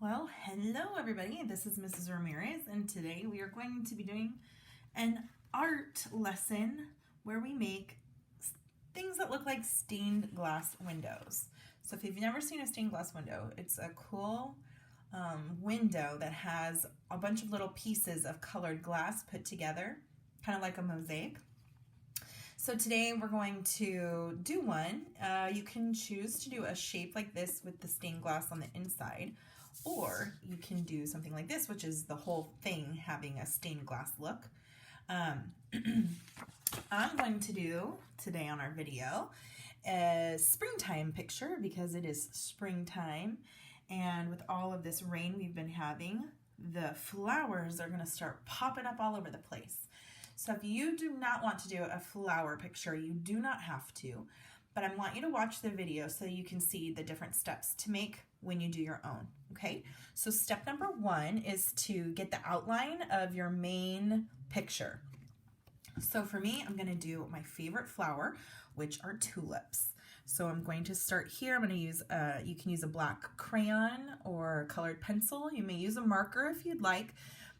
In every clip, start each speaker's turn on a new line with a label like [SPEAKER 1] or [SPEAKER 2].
[SPEAKER 1] Well, hello everybody. This is Mrs. Ramirez, and today we are going to be doing an art lesson where we make things that look like stained glass windows. So if you've never seen a stained glass window, it's a cool window that has a bunch of little pieces of colored glass put together, kind of like a mosaic. So today we're going to do one. You can choose to do a shape like this with the stained glass on the inside, or you can do something like this, which is the whole thing having a stained glass look. I'm going to do today on our video a springtime picture because it is springtime, and with all of this rain we've been having, the flowers are going to start popping up all over the place. So if you do not want to do a flower picture, you do not have to, but I want you to watch the video so you can see the different steps to make when you do your own, okay? So step number one is to get the outline of your main picture. So for me, I'm gonna do my favorite flower, which are tulips. So I'm going to start here. I'm gonna use, you can use a black crayon or a colored pencil. You may use a marker if you'd like,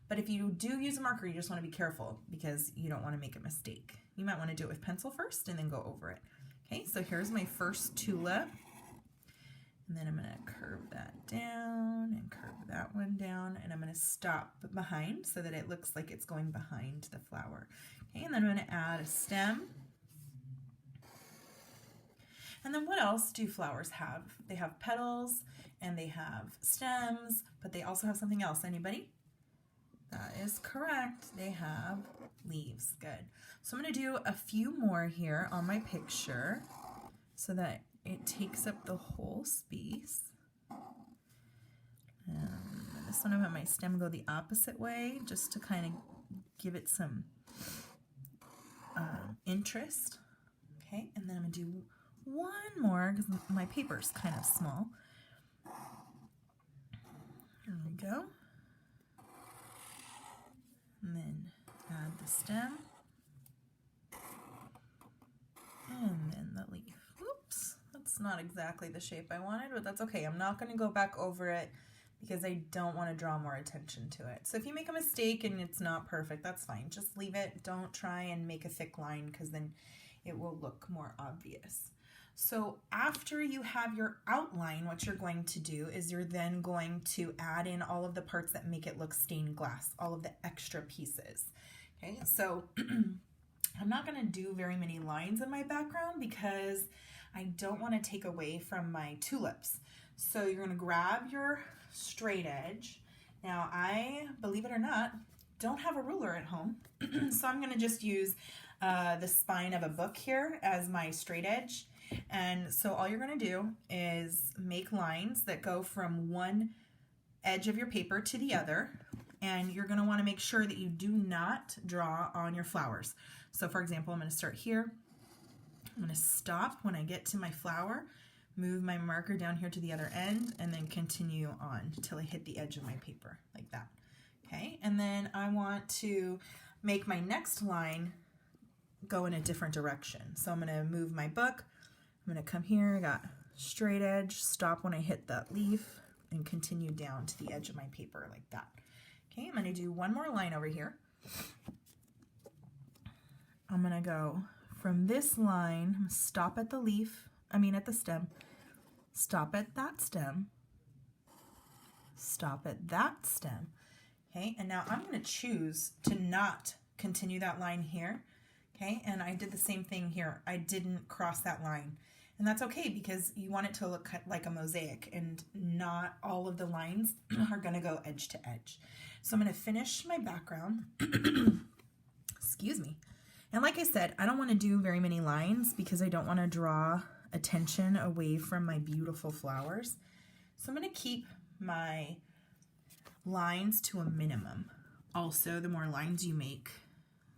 [SPEAKER 1] but if you do use a marker, you just wanna be careful because you don't wanna make a mistake. You might wanna do it with pencil first and then go over it. Okay, so here's my first tulip. And then I'm gonna curve that down and curve that one down, and I'm gonna stop behind so that it looks like it's going behind the flower. Okay, and then I'm gonna add a stem. And then what else do flowers have? They have petals and they have stems, but they also have something else. Anybody? That is correct. They have leaves. Good. So I'm going to do a few more here on my picture so that it takes up the whole space. This one I'm going to have my stem go the opposite way just to kind of give it some interest. Okay, and then I'm going to do one more because my paper's kind of small. There we go. And then add the stem. And then the leaf. Oops, that's not exactly the shape I wanted, but that's okay. I'm not going to go back over it because I don't want to draw more attention to it. So if you make a mistake and it's not perfect, that's fine. Just leave it. Don't try and make a thick line because then it will look more obvious. So after you have your outline, what you're going to do is you're then going to add in all of the parts that make it look stained glass, all of the extra pieces. Okay, so I'm not going to do very many lines in my background because I don't want to take away from my tulips. So you're going to grab your straight edge. Now I, believe it or not, don't have a ruler at home, so I'm going to just use the spine of a book here as my straight edge. And so all you're going to do is make lines that go from one edge of your paper to the other, and you're going to want to make sure that you do not draw on your flowers. So for example, I'm going to start here. I'm going to stop when I get to my flower, move my marker down here to the other end, and then continue on until I hit the edge of my paper like that. Okay, and then I want to make my next line go in a different direction. So I'm going to move my book. I'm going to come here, I got straight edge, stop when I hit that leaf, and continue down to the edge of my paper like that. Okay, I'm going to do one more line over here. I'm going to go from this line, stop at the leaf, at the stem, stop at that stem, stop at that stem. Okay, and now I'm going to choose to not continue that line here. Okay, and I did the same thing here. I didn't cross that line. And that's okay because you want it to look like a mosaic and not all of the lines are going to go edge to edge. So I'm going to finish my background. Excuse me. And like I said, I don't want to do very many lines because I don't want to draw attention away from my beautiful flowers. So I'm going to keep my lines to a minimum. Also, the more lines you make,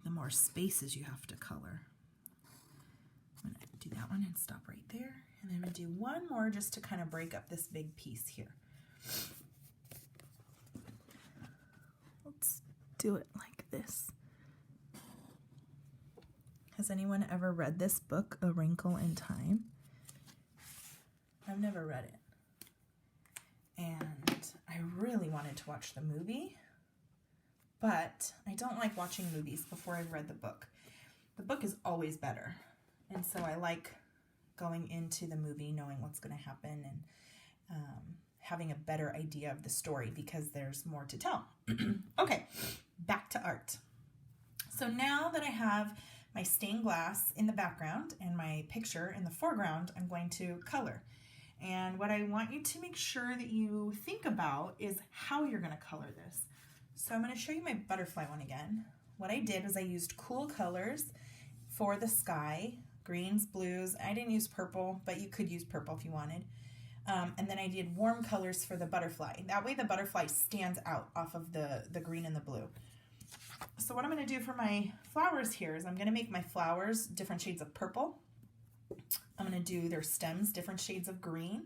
[SPEAKER 1] the more spaces you have to color. I'm going to do that one and stop right there. And then I'm going to do one more just to kind of break up this big piece here. Let's do it like this. Has anyone ever read this book, A Wrinkle in Time? I've never read it. And I wanted to watch the movie, but I don't like watching movies before I've read the book. The book is always better, and so I like going into the movie knowing what's going to happen and having a better idea of the story because there's more to tell. Okay, back to art. So now that I have my stained glass in the background and my picture in the foreground, I'm going to color. And what I want you to make sure that you think about is how you're going to color this. So I'm going to show you my butterfly one again. What I did was I used cool colors for the sky, greens, blues. I didn't use purple, but you could use purple if you wanted. And then I did warm colors for the butterfly. That way the butterfly stands out off of the green and the blue. So what I'm going to do for my flowers here is I'm going to make my flowers different shades of purple. I'm going to do their stems different shades of green.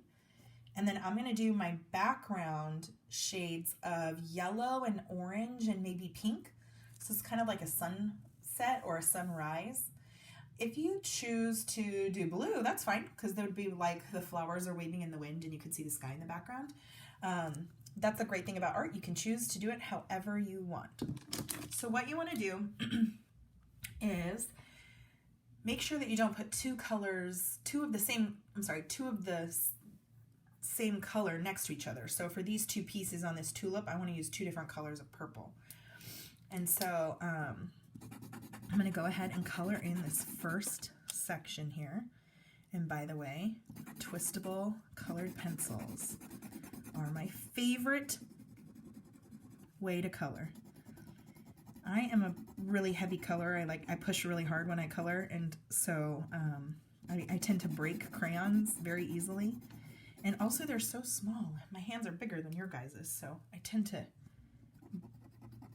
[SPEAKER 1] And then I'm going to do my background shades of yellow and orange and maybe pink. So it's kind of like a sunset or a sunrise. If you choose to do blue, that's fine, because there would be like the flowers are waving in the wind and you could see the sky in the background. That's a great thing about art. You can choose to do it however you want. So what you want to do is make sure that you don't put two of the same color next to each other. So for these two pieces on this tulip, I want to use two different colors of purple. And so I'm going to go ahead and color in this first section here. And by the way, twistable colored pencils are my favorite way to color. I am a really heavy colorer. I push really hard when I color, and so I tend to break crayons very easily. And also they're so small. My hands are bigger than your guys's, so I tend to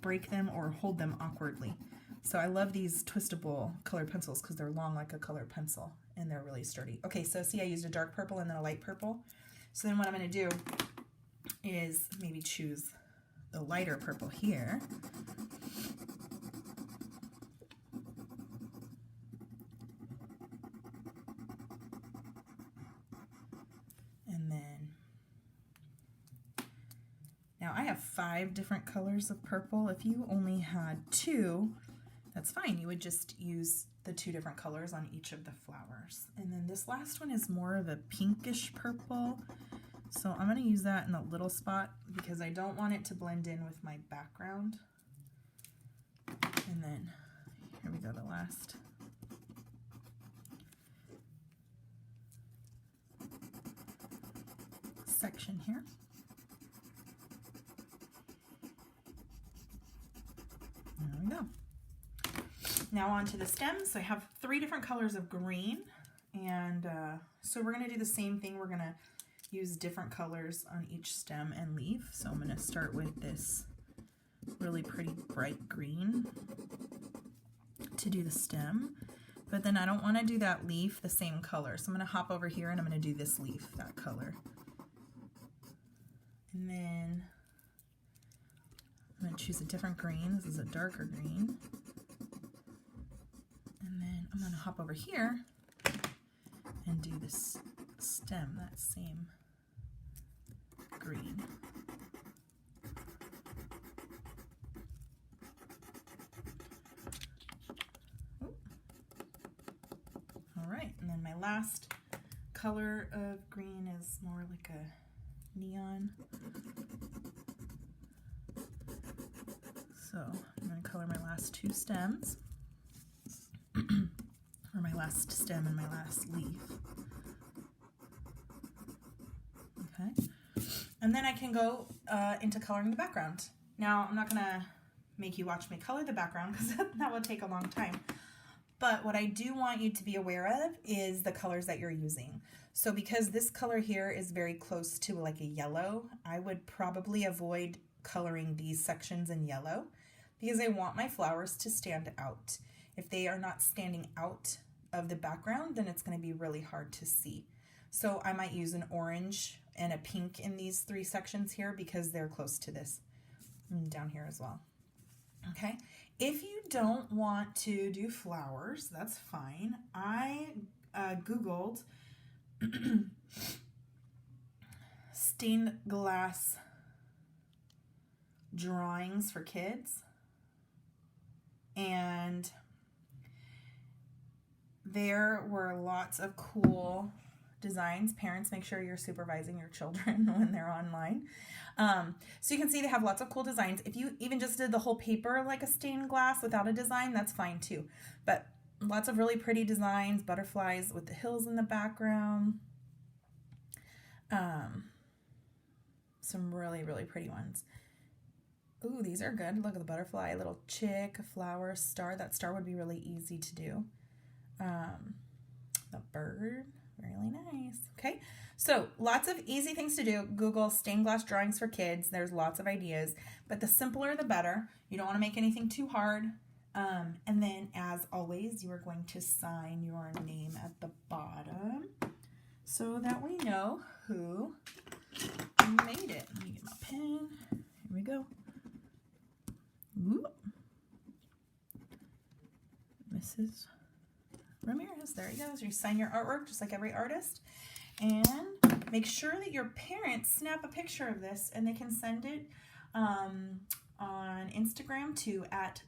[SPEAKER 1] break them or hold them awkwardly. So I love these twistable colored pencils because they're long like a colored pencil and they're really sturdy. Okay, so see, I used a dark purple and then a light purple. So then what I'm going to do is maybe choose the lighter purple here. And then now I have 5 different colors of purple. If you only had 2, that's fine. You would just use the 2 different colors on each of the flowers. And then this last one is more of a pinkish purple. So I'm going to use that in a little spot because I don't want it to blend in with my background. And then here we go, the last. Section here. There we go. Now on to the stems. So I have 3 different colors of green, and so we're going to do the same thing. We're going to use different colors on each stem and leaf. So I'm going to start with this really pretty bright green to do the stem, but then I don't want to do that leaf the same color. So I'm going to hop over here and I'm going to do this leaf that color. And then I'm going to choose a different green. This is a darker green. And then I'm going to hop over here and do this stem, that same green. All right, and then my last color of green is more like a neon. So I'm going to color my last 2 stems, or my last stem and my last leaf. Okay, and then I can go into coloring the background. Now, I'm not going to make you watch me color the background because that will take a long time. But what I do want you to be aware of is the colors that you're using. So because this color here is very close to like a yellow, I would probably avoid coloring these sections in yellow because I want my flowers to stand out. If they are not standing out of the background, then it's going to be really hard to see. So I might use an orange and a pink in these 3 sections here because they're close to this, and down here as well. Okay, if you don't want to do flowers, that's fine. I Googled stained glass Drawings for Kids. And there were lots of cool designs. Parents, make sure you're supervising your children when they're online. So you can see they have lots of cool designs. If you even just did the whole paper like a stained glass without a design, that's fine too. But lots of really pretty designs, butterflies with the hills in the background. Some really, really pretty ones. Ooh, these are good. Look at the butterfly, a little chick, a flower, a star. That star would be really easy to do. The bird, really nice. Okay, so lots of easy things to do. Google stained glass drawings for kids. There's lots of ideas, but the simpler the better. You don't want to make anything too hard. And then, as always, you are going to sign your name at the bottom so that we know who made it. Let me get my pen. Here we go. Ooh. Mrs. Ramirez. There you go. So you sign your artwork just like every artist. And make sure that your parents snap a picture of this and they can send it on Instagram to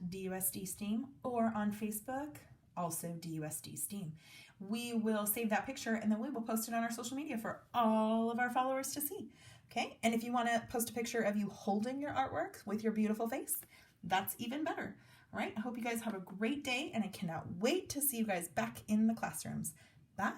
[SPEAKER 1] @DUSDSteam or on Facebook, also DUSDSteam. We will save that picture and then we will post it on our social media for all of our followers to see. Okay, and if you want to post a picture of you holding your artwork with your beautiful face, that's even better. All right, I hope you guys have a great day and I cannot wait to see you guys back in the classrooms. Bye.